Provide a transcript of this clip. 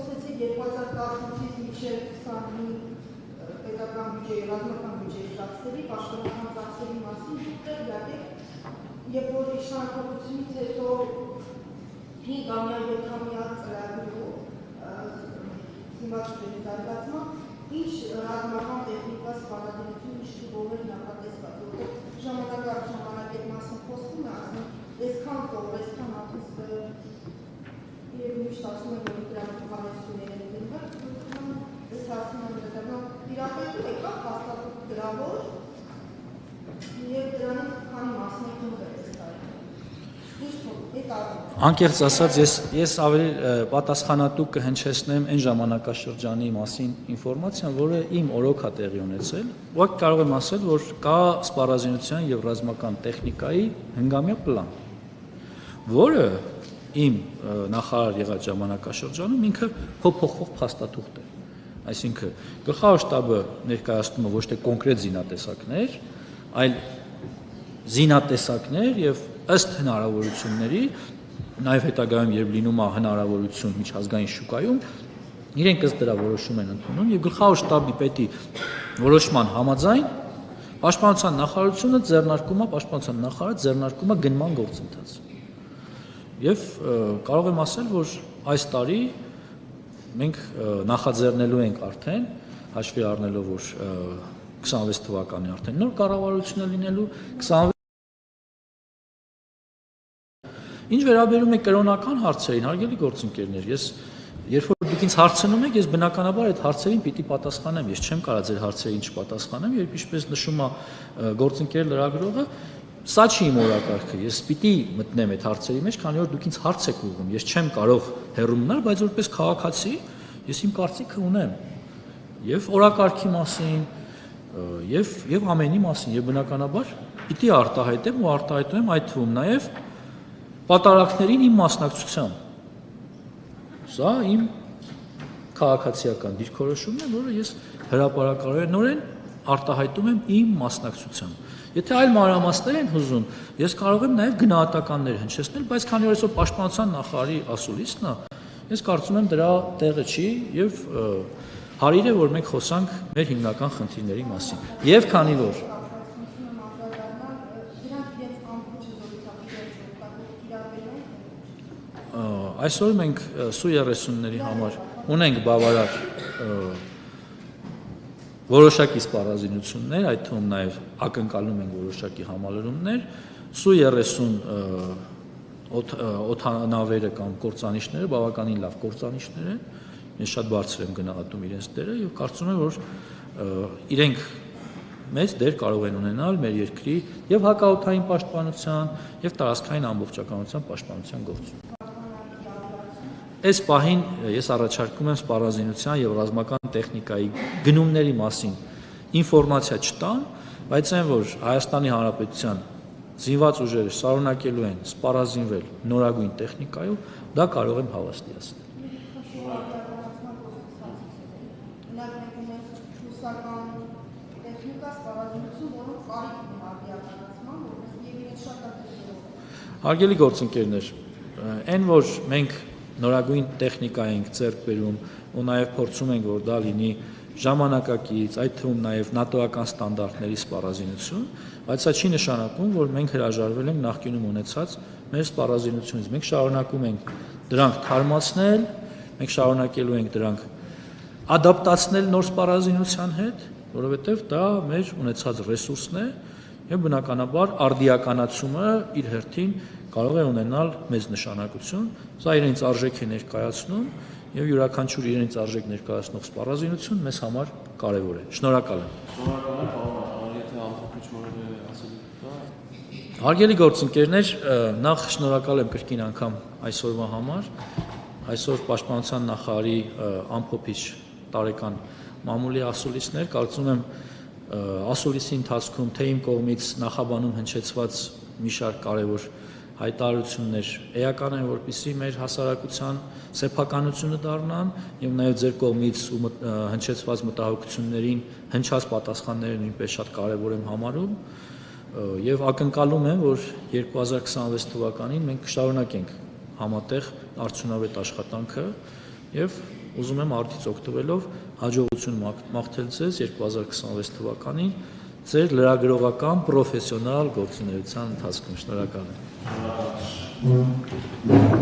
խոսեցիք 2018-ից մինչև 25 պետական բյուջեի, ռազմական բյուջեի ծախսերի, պաշտպանական ծախսերի մասին դուք յակեք, երբ որ իշխանապահությունից հետո 5-ամյա 7-ամյա ծրագրով զինվաճյուղերի զարգացման, ինչ ռազմական տեխնիկա սպառազինություն ինչ թվով էր նախատեսված, որտեղ ժամանակ այդ մասին խոսվում է, ասում այսքան տող, այսքան ատուս եւ միշտ ասում են, որ դրանք հանեցուներ են դրված, այս հարցին անդրադառնալ տիրապետում եկա հաստատում գրավոր եւ դրանից քանի մասնակցում է այս տարի։ Անկեղծ ասած, ես ավելի պատասխանատու կհնչեցնեմ այն ժամանակաշրջանի մասին ինֆորմացիան, որը իմ օրոք է տեղի ունեցել, ուղղակի կարող եմ ասել, որ կա սպառազինության եւ ռազմական տեխնիկայի հնգամյա պլան, որը իմ նախարար եղած ժամանակաշրջանում ինքը փոփոխվող փաստաթուղթ է, այսինքն գլխավոր շտաբը ներկայացնում է ոչ թե կոնկրետ զինատեսակներ, այլ զինատեսակներ եւ ըստ հնարավորությունների, նաև հետագայում երբ լինում է հնարավորություն միջազգային շուկայում, իրենք ըստ դրա որոշում են ընդունում եւ գլխավոր շտաբի պետի որոշման համաձայն պաշտպանության նախարարությունը ձեռնարկում է պաշտպանության նախարարը ձեռնարկում է գնման գործընթաց։ Եվ կարող եմ ասել, որ այս տարի մենք նախաձեռնելու ենք արդեն հաշվի առնելով, որ 26 թվականի արդեն նոր կառավարություն է լինելու, 26 Ինչ վերաբերում է կրոնական հարցերին, հարգելի գործընկերներ, երբ որ դուք ինձ հարցնում եք, ես բնականաբար այդ հարցերին պիտի պատասխանեմ, ես չեմ կարող ձեր հարցերին չպատասխանեմ, երբ ինչպես նշում է գործընկեր լրագրողը, սա չի իմ օրակարգը, ես պիտի մտնեմ այդ հարցերի մեջ, քանի որ դուք ինձ հարց եք ուղղում, ես չեմ կարող հեռու մնալ, բայց որպես քաղաքացի ես իմ կարծիքը ունեմ եւ օրակարգի մասին եւ ամենի մասին եւ բնականաբար պիտի արտահայտեմ ու արտահայտում եմ այդ թվում նաեւ Պատարակներին իմ մասնակցությամբ։ Սա իմ քաղաքացիական դիրքորոշումն է, որը ես հրապարակարարորեն արտահայտում եմ իմ մասնակցությամբ։ Եթե այլ մանրամասներ են հուզում, ես կարող եմ նաև գնահատականներ հնչեցնել, բայց քանի որ այսօր պաշտպանության նախարարի ասուլիսն է, ես կարծում եմ դրա տեղը չի եւ հարիր է, որ մենք խոսանք մեր հիմնական խնդիրների մասին։ Եվ քանի որ Այսօր մենք Su-30-ների համար ունենք բավարար որոշակի սպառազինություններ, այդ թվում նաև ակնկալում ենք որոշակի համալրումներ, Su-30 օդանավերը կամ կործանիչները բավականին լավ կործանիչներ են, ես շատ բարձր եմ գնահատում իրենց դերը եւ կարծում եմ, որ իրենք մեծ դեր կարող են ունենալ մեր երկրի եւ հակաօդային պաշտպանության եւ տարածքային ամբողջականության պաշտպանության գործում։ Այս պահին ես առաջարկում եմ սպառազինության եւ ռազմական տեխնիկայի գնումների մասին ինֆորմացիա չտան, բայց այն որ Հայաստանի Հանրապետության զինված ուժերը շարունակելու են սպառազինվել նորագույն տեխնիկայով, դա կարող եմ հավաստիացնել։ Հարգելի գործընկերներ, այն որ մենք նորագույն տեխնիկա ենք ձեռք բերում ու նաև փորձում ենք, որ դա լինի ժամանակակից, այդ թվում նաև նատոական ստանդարտների սպառազինություն, բայց սա չի նշանակում, որ մենք հրաժարվել ենք նախկինում ունեցած մեր սպառազինությունից։ Մենք շարունակում ենք դրանք թարմացնել, մենք շարունակելու ենք դրանք ադապտացնել նոր սպառազինության հետ, որովհետև դա մեր ունեցած ռեսուրսն է եւ բնականաբար արդիականացումը իր հերթին կարող է ունենալ մեծ նշանակություն, սա իրենց արժեք է ներկայացնում եւ յուրաքանչյուր իրենց արժեք ներկայացնող սպառազինություն մեզ համար կարեւոր է։ Շնորհակալ եմ։ Հարգելի գործընկերներ, նախ շնորհակալ եմ կրկին անգամ այսօրվա համար, այսօր պաշտպանության նախարարի ամփոփիչ տարեկան մամուլի ասուլիսներ, կարծում եմ ասուլիսի ընթացքում թե իմ կողմից նախաբանում հնչեցված մի շարք կարևոր հայտարարություններ էական են, որպեսզի մեր հասարակության սեփականությունը դառնան եւ նաեւ ձեր կողմից հնչեցված մտահոգություններին հնչած պատասխանները նույնպես շատ կարեւոր եմ համարում եւ ակնկալում եմ, որ 2026 թվականին մենք կշարունակենք համատեղ արդյունավետ աշխատանքը եւ ուզում եմ արդից օգտվելով հաջողություն մաղթել ձեզ 2026 թվականին ձեր լրագրողական պրոֆեսիոնալ գործունեության ընթացքում։ Շնորհակալ եմ։